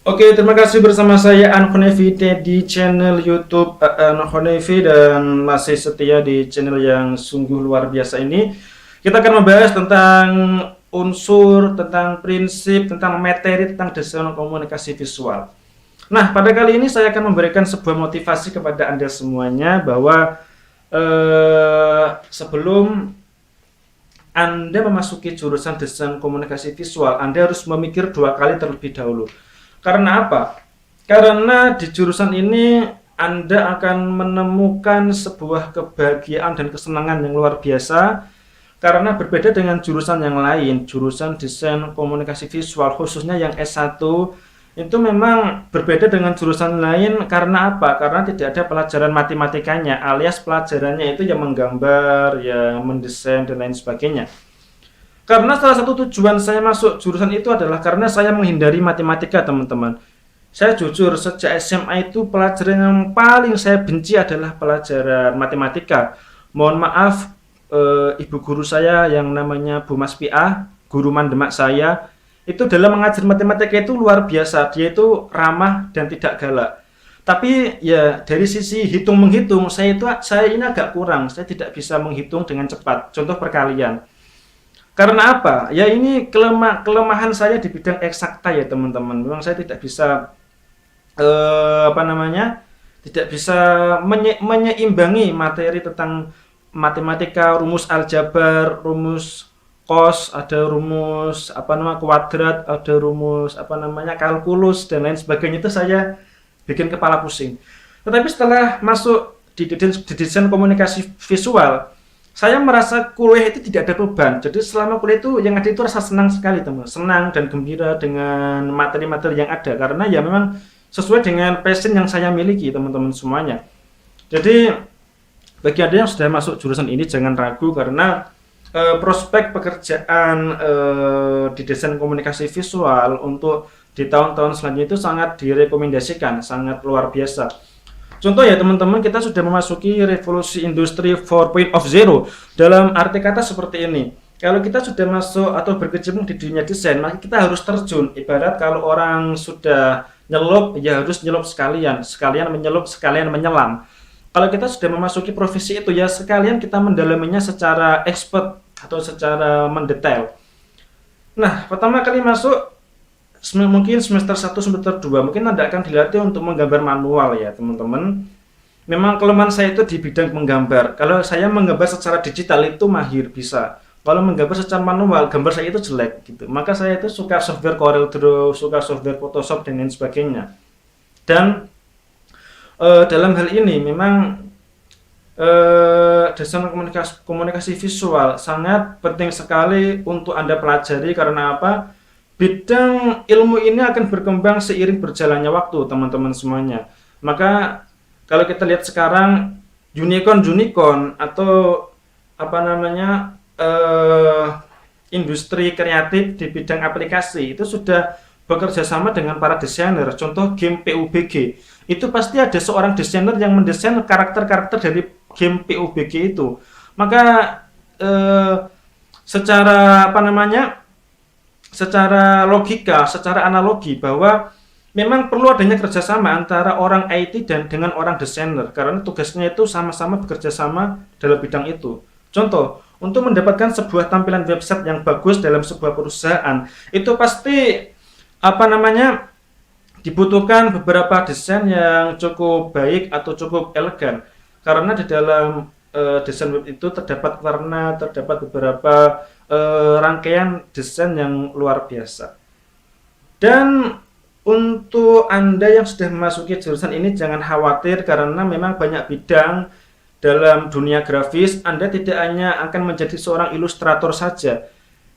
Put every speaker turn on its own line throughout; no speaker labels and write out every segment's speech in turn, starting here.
Oke, terima kasih bersama saya Ankonevi di channel YouTube Ankonevi dan masih setia di channel yang sungguh luar biasa ini. Kita akan membahas tentang unsur, tentang prinsip, tentang materi, tentang desain komunikasi visual. Nah, pada kali ini saya akan memberikan sebuah motivasi kepada Anda semuanya bahwa sebelum Anda memasuki jurusan desain komunikasi visual, Anda harus memikir dua kali terlebih dahulu. Karena apa? Karena di jurusan ini Anda akan menemukan sebuah kebahagiaan dan kesenangan yang luar biasa karena berbeda dengan jurusan yang lain, jurusan desain komunikasi visual khususnya yang S1 itu memang berbeda dengan jurusan lain karena apa? Karena tidak ada pelajaran matematikanya alias pelajarannya itu yang menggambar, yang mendesain dan lain sebagainya. Karena salah satu tujuan saya masuk jurusan itu adalah karena saya menghindari matematika, teman-teman. Saya jujur, sejak SMA itu pelajaran yang paling saya benci adalah pelajaran matematika. Mohon maaf, ibu guru saya yang namanya Bu Mas Pia, guru mandemak saya, itu dalam mengajar matematika itu luar biasa. Dia itu ramah dan tidak galak. Tapi ya dari sisi hitung menghitung, saya ini agak kurang. Saya tidak bisa menghitung dengan cepat. Contoh perkalian. Karena apa? Ya ini kelemahan saya di bidang eksakta ya teman-teman. Memang saya tidak bisa apa namanya? Tidak bisa menyeimbangi materi tentang matematika, rumus aljabar, rumus cos, ada rumus apa nama kuadrat, ada rumus apa namanya kalkulus dan lain sebagainya itu saya bikin kepala pusing. Tetapi setelah masuk di desain komunikasi visual, saya merasa kuliah itu tidak ada beban. Jadi selama kuliah itu yang ada itu rasa senang sekali, teman. Senang dan gembira dengan materi-materi yang ada karena ya memang sesuai dengan passion yang saya miliki, teman-teman semuanya. Jadi bagi Anda yang sudah masuk jurusan ini jangan ragu karena prospek pekerjaan di desain komunikasi visual untuk di tahun-tahun selanjutnya itu sangat direkomendasikan, sangat luar biasa. Contoh ya teman-teman, kita sudah memasuki revolusi industri 4.0 dalam arti kata seperti ini. Kalau kita sudah masuk atau berkecimpung di dunia desain, maka kita harus terjun. Ibarat kalau orang sudah nyelup, ya harus nyelup sekalian. Sekalian menyelup, sekalian menyelam. Kalau kita sudah memasuki profesi itu, ya sekalian kita mendalaminya secara expert atau secara mendetail. Nah, pertama kali masuk mungkin semester 1, semester 2 mungkin Anda akan dilatih untuk menggambar manual ya teman-teman. Memang kelemahan saya itu di bidang menggambar. Kalau saya menggambar secara digital itu mahir bisa. Kalau menggambar secara manual, gambar saya itu jelek gitu. Maka saya itu suka software Corel Draw, suka software Photoshop dan lain sebagainya. Dan dalam hal ini memang desain komunikasi visual sangat penting sekali untuk Anda pelajari karena apa? Bidang ilmu ini akan berkembang seiring berjalannya waktu, teman-teman semuanya. Maka kalau kita lihat sekarang unicorn atau apa namanya industri kreatif di bidang aplikasi itu sudah bekerja sama dengan para desainer. Contoh game PUBG. Itu pasti ada seorang desainer yang mendesain karakter-karakter dari game PUBG itu. Maka eh, secara apa namanya? Secara logika, secara analogi bahwa memang perlu adanya kerjasama antara orang IT dan dengan orang desainer karena tugasnya itu sama-sama bekerja sama dalam bidang itu. Contoh, untuk mendapatkan sebuah tampilan website yang bagus dalam sebuah perusahaan, itu pasti apa namanya dibutuhkan beberapa desain yang cukup baik atau cukup elegan karena di dalam desain web itu terdapat warna, terdapat beberapa rangkaian desain yang luar biasa. Dan untuk Anda yang sudah memasuki jurusan ini jangan khawatir karena memang banyak bidang dalam dunia grafis. Anda tidak hanya akan menjadi seorang ilustrator saja.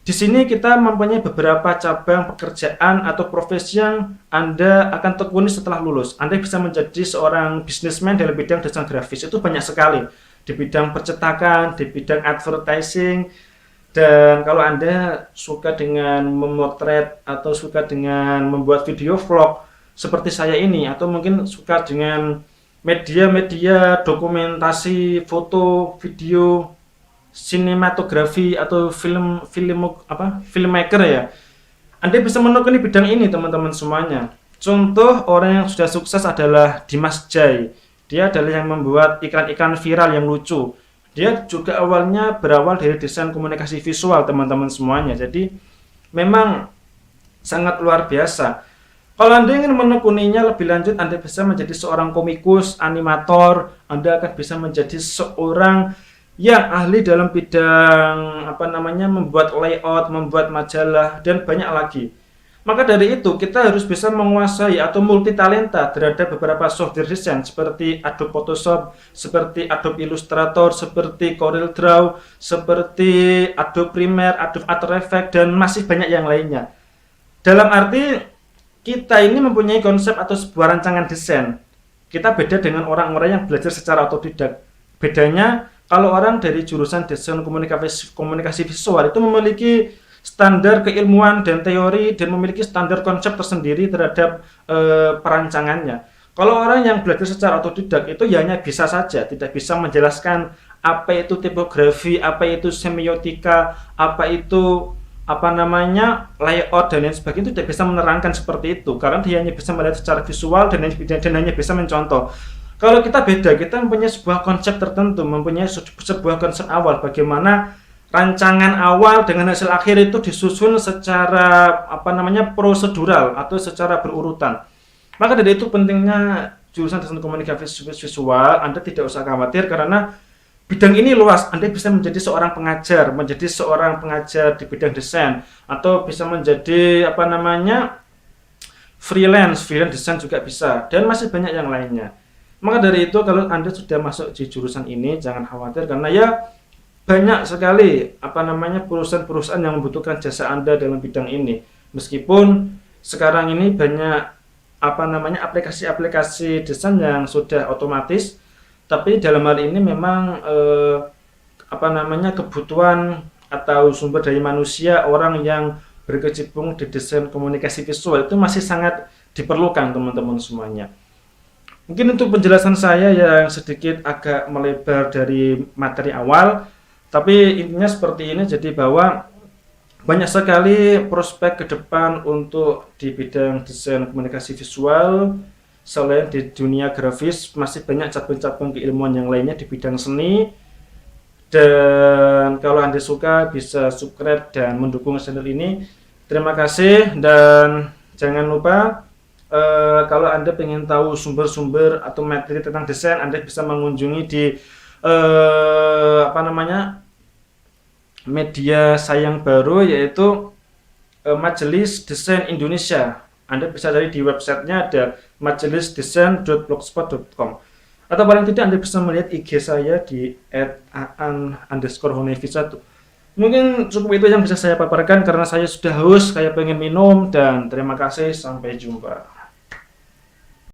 Di sini kita mempunyai beberapa cabang pekerjaan atau profesi yang Anda akan tekuni setelah lulus. Anda bisa menjadi seorang bisnismen dalam bidang desain grafis. Itu banyak sekali. Di bidang percetakan, di bidang advertising, dan kalau Anda suka dengan memotret atau suka dengan membuat video vlog seperti saya ini atau mungkin suka dengan media-media dokumentasi, foto, video, sinematografi atau filmmaker ya. Anda bisa menekuni bidang ini teman-teman semuanya. Contoh orang yang sudah sukses adalah Dimas Jai. Dia adalah yang membuat iklan-iklan viral yang lucu. Dia juga awalnya berawal dari desain komunikasi visual, teman-teman semuanya. Jadi memang sangat luar biasa. Kalau Anda ingin menekuninya lebih lanjut, Anda bisa menjadi seorang komikus, animator, Anda akan bisa menjadi seorang yang ahli dalam bidang membuat layout, membuat majalah, dan banyak lagi. Maka dari itu, kita harus bisa menguasai atau multi talenta terhadap beberapa software design seperti Adobe Photoshop, seperti Adobe Illustrator, seperti Corel Draw, seperti Adobe Premiere, Adobe After Effects, dan masih banyak yang lainnya. Dalam arti kita ini mempunyai konsep atau sebuah rancangan desain. Kita beda dengan orang-orang yang belajar secara otodidak. Bedanya, kalau orang dari jurusan desain komunikasi visual itu memiliki standar keilmuan dan teori dan memiliki standar konsep tersendiri terhadap perancangannya. Kalau orang yang belajar secara otodidak itu ya hanya bisa saja, tidak bisa menjelaskan apa itu tipografi, apa itu semiotika, apa itu layout dan lain sebagainya, itu tidak bisa menerangkan seperti itu karena dia hanya bisa melihat secara visual dan hanya bisa mencontoh. Kalau kita beda, kita mempunyai sebuah konsep tertentu, mempunyai sebuah konsep awal bagaimana rancangan awal dengan hasil akhir itu disusun secara prosedural atau secara berurutan. Maka dari itu pentingnya jurusan desain komunikasi visual. Anda tidak usah khawatir karena bidang ini luas. Anda bisa menjadi seorang pengajar di bidang desain, atau bisa menjadi freelance desain juga bisa, dan masih banyak yang lainnya. Maka dari itu, kalau Anda sudah masuk di jurusan ini, jangan khawatir karena ya banyak sekali perusahaan-perusahaan yang membutuhkan jasa Anda dalam bidang ini. Meskipun sekarang ini banyak aplikasi-aplikasi desain yang sudah otomatis, tapi dalam hal ini memang kebutuhan atau sumber daya manusia orang yang berkecimpung di desain komunikasi visual itu masih sangat diperlukan, teman-teman semuanya. Mungkin untuk penjelasan saya yang sedikit agak melebar dari materi awal, tapi intinya seperti ini. Jadi bahwa banyak sekali prospek ke depan untuk di bidang desain komunikasi visual. Selain di dunia grafis, masih banyak cabang-cabang keilmuan yang lainnya di bidang seni. Dan kalau Anda suka, bisa subscribe dan mendukung channel ini. Terima kasih, dan jangan lupa kalau Anda ingin tahu sumber-sumber atau materi tentang desain, Anda bisa mengunjungi di media saya yang baru, yaitu Majelis Desain Indonesia. Anda bisa cari di websitenya, ada majelisdesain.blogspot.com, atau paling tidak Anda bisa melihat IG saya di @aan_honevi1. Mungkin cukup itu yang bisa saya paparkan karena saya sudah haus, saya pengen minum, dan terima kasih, sampai jumpa.